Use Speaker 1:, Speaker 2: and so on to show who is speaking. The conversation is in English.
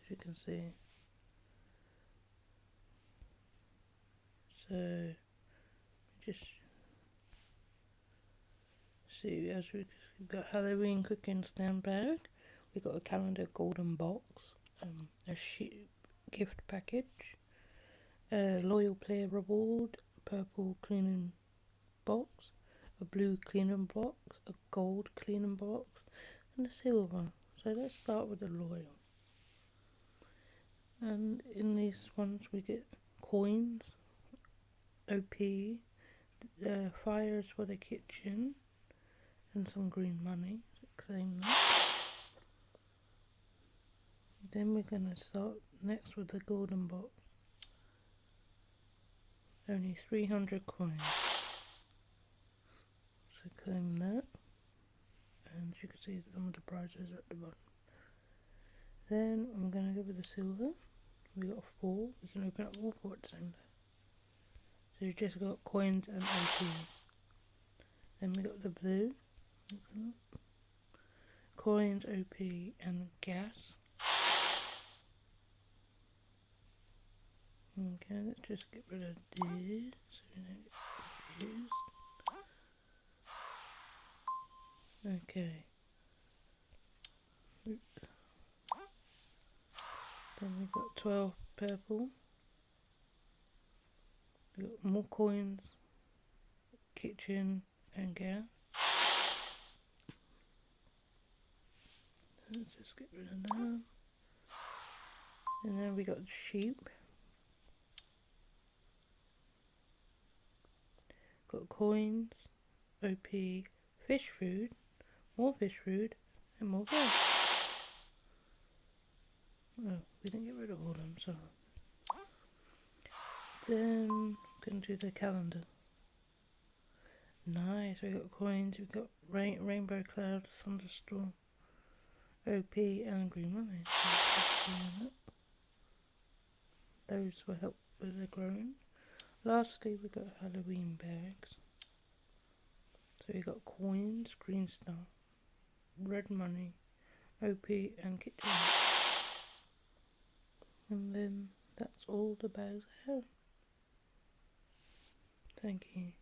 Speaker 1: as you can see. So just see, as we've got Halloween cooking stand bag, we got a calendar golden box, a gift package, a loyal player reward, purple cleaning box, a blue cleaning box, a gold cleaning box, and a silver. So let's start with the loyal. And in these ones we get coins, OP, fires for the kitchen, and some green money. So claim that. Then we're going to start next with the golden box. Only 300 coins. So claim that. And as you can see, some of the prizes are at the bottom. Then I'm going to go with the silver. We got 4. We can open up all 4 at the same time. So you just got coins and OP. Then we got the blue. Coins, OP, and gas. Okay, let's just get rid of this so we don't get confused. Okay. Oops. Then we got 12 purple. We got more coins, kitchen, and gas. Let's just get rid of that. And then we got sheep. Got coins, OP, fish food, more fish food, and more gas. Oh, we didn't get rid of all of them, so. Then we can do the calendar. Nice, we got coins, we got rainbow clouds, thunderstorm, OP, and green money. Those will help with the growing. Lastly, we got Halloween bags. So we got coins, green star, red money, OP, and kitchen. And then that's all the bags I have. Thank you.